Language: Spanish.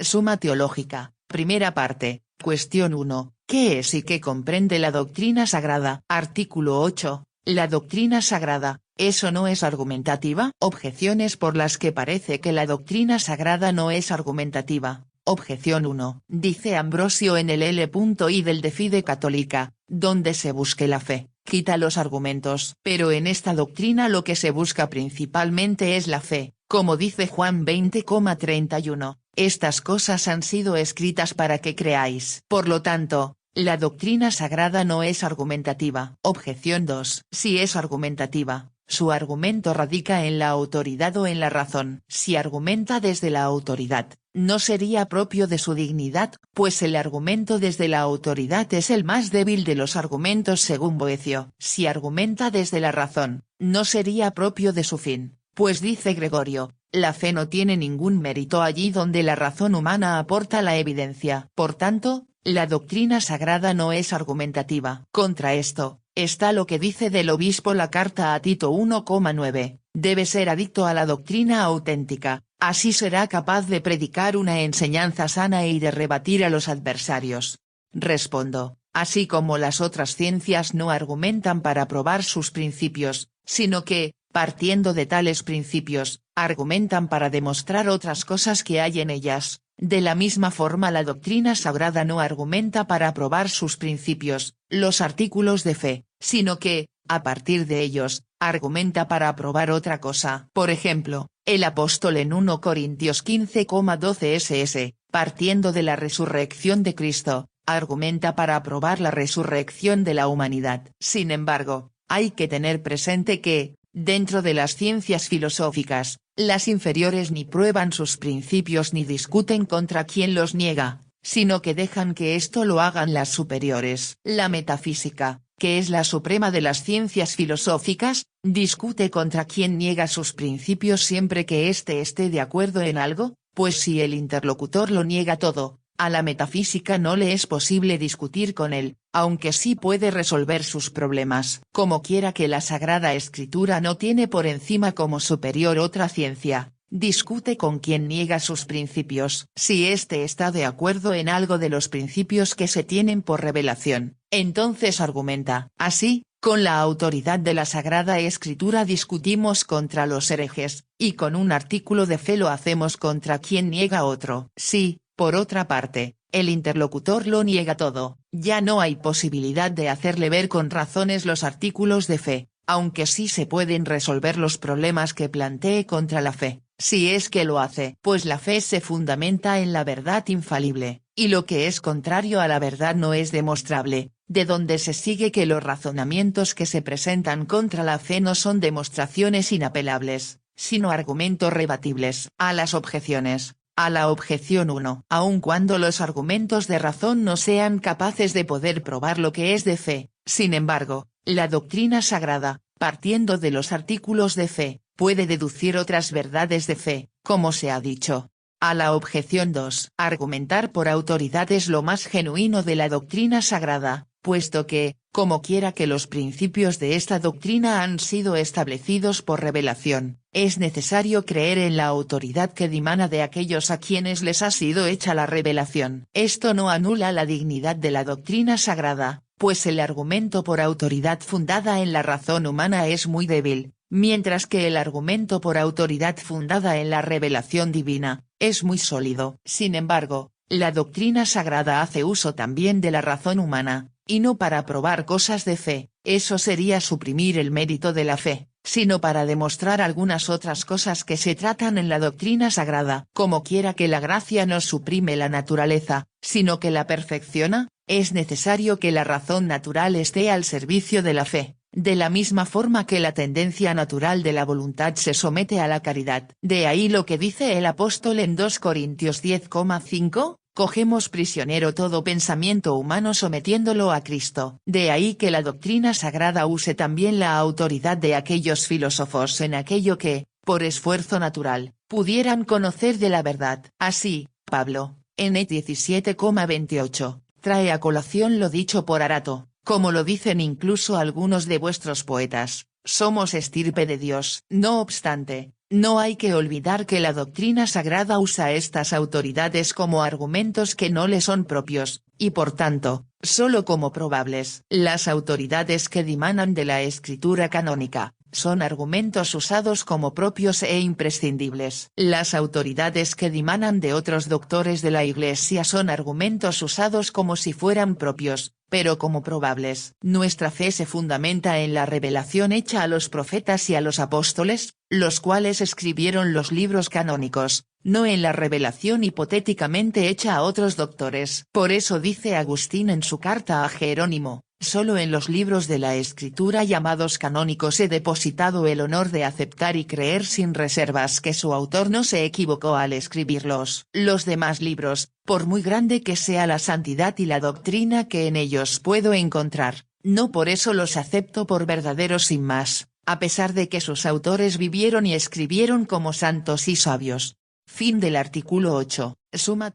Suma Teológica, primera parte, cuestión 1, ¿qué es y qué comprende la doctrina sagrada? Artículo 8, la doctrina sagrada, ¿eso no es argumentativa? Objeciones por las que parece que la doctrina sagrada no es argumentativa. Objeción 1, dice Ambrosio en el L.I del De Fide Católica, donde se busque la fe, quita los argumentos. Pero en esta doctrina lo que se busca principalmente es la fe, como dice Juan 20,31, estas cosas han sido escritas para que creáis. Por lo tanto, la doctrina sagrada no es argumentativa. Objeción 2, si es argumentativa, su argumento radica en la autoridad o en la razón. Si argumenta desde la autoridad, no sería propio de su dignidad, pues el argumento desde la autoridad es el más débil de los argumentos según Boecio. Si argumenta desde la razón, no sería propio de su fin, pues dice Gregorio, la fe no tiene ningún mérito allí donde la razón humana aporta la evidencia. Por tanto, la doctrina sagrada no es argumentativa. Contra esto, está lo que dice del obispo la carta a Tito 1,9, debe ser adicto a la doctrina auténtica, así será capaz de predicar una enseñanza sana y de rebatir a los adversarios. Respondo, así como las otras ciencias no argumentan para probar sus principios, sino que, partiendo de tales principios, argumentan para demostrar otras cosas que hay en ellas, de la misma forma la doctrina sagrada no argumenta para probar sus principios, los artículos de fe, sino que, a partir de ellos, argumenta para probar otra cosa. Por ejemplo, el apóstol en 1 Corintios 15,12 ss, partiendo de la resurrección de Cristo, argumenta para probar la resurrección de la humanidad. Sin embargo, hay que tener presente que, dentro de las ciencias filosóficas, las inferiores ni prueban sus principios ni discuten contra quien los niega, sino que dejan que esto lo hagan las superiores. La metafísica, que es la suprema de las ciencias filosóficas, discute contra quien niega sus principios siempre que éste esté de acuerdo en algo, pues si el interlocutor lo niega todo, a la metafísica no le es posible discutir con él, aunque sí puede resolver sus problemas. Como quiera que la Sagrada Escritura no tiene por encima como superior otra ciencia, discute con quien niega sus principios. Si éste está de acuerdo en algo de los principios que se tienen por revelación, entonces argumenta. Así, con la autoridad de la Sagrada Escritura discutimos contra los herejes, y con un artículo de fe lo hacemos contra quien niega otro. Sí, por otra parte, el interlocutor lo niega todo, ya no hay posibilidad de hacerle ver con razones los artículos de fe, aunque sí se pueden resolver los problemas que plantee contra la fe, si es que lo hace. Pues la fe se fundamenta en la verdad infalible, y lo que es contrario a la verdad no es demostrable, de donde se sigue que los razonamientos que se presentan contra la fe no son demostraciones inapelables, sino argumentos rebatibles. A las objeciones. A la objeción 1. Aun cuando los argumentos de razón no sean capaces de poder probar lo que es de fe, sin embargo, la doctrina sagrada, partiendo de los artículos de fe, puede deducir otras verdades de fe, como se ha dicho. A la objeción 2. Argumentar por autoridad es lo más genuino de la doctrina sagrada, puesto que, como quiera que los principios de esta doctrina han sido establecidos por revelación, es necesario creer en la autoridad que dimana de aquellos a quienes les ha sido hecha la revelación. Esto no anula la dignidad de la doctrina sagrada, pues el argumento por autoridad fundada en la razón humana es muy débil, mientras que el argumento por autoridad fundada en la revelación divina, es muy sólido. Sin embargo, la doctrina sagrada hace uso también de la razón humana, y no para probar cosas de fe, eso sería suprimir el mérito de la fe, sino para demostrar algunas otras cosas que se tratan en la doctrina sagrada. Como quiera que la gracia no suprime la naturaleza, sino que la perfecciona, es necesario que la razón natural esté al servicio de la fe, de la misma forma que la tendencia natural de la voluntad se somete a la caridad. De ahí lo que dice el apóstol en 2 Corintios 10,5, cogemos prisionero todo pensamiento humano sometiéndolo a Cristo. De ahí que la doctrina sagrada use también la autoridad de aquellos filósofos en aquello que, por esfuerzo natural, pudieran conocer de la verdad. Así, Pablo, en 17,28, trae a colación lo dicho por Arato, como lo dicen incluso algunos de vuestros poetas, somos estirpe de Dios. No obstante, No hay que olvidar que la doctrina sagrada usa estas autoridades como argumentos que no le son propios, y por tanto, solo como probables. Las autoridades que dimanan de la escritura canónica, son argumentos usados como propios e imprescindibles. Las autoridades que dimanan de otros doctores de la Iglesia son argumentos usados como si fueran propios, pero como probables. Nuestra fe se fundamenta en la revelación hecha a los profetas y a los apóstoles, los cuales escribieron los libros canónicos, no en la revelación hipotéticamente hecha a otros doctores. Por eso dice Agustín en su carta a Jerónimo: solo en los libros de la Escritura llamados canónicos he depositado el honor de aceptar y creer sin reservas que su autor no se equivocó al escribirlos. Los demás libros, por muy grande que sea la santidad y la doctrina que en ellos puedo encontrar, no por eso los acepto por verdaderos sin más, a pesar de que sus autores vivieron y escribieron como santos y sabios. Fin del artículo 8. Suma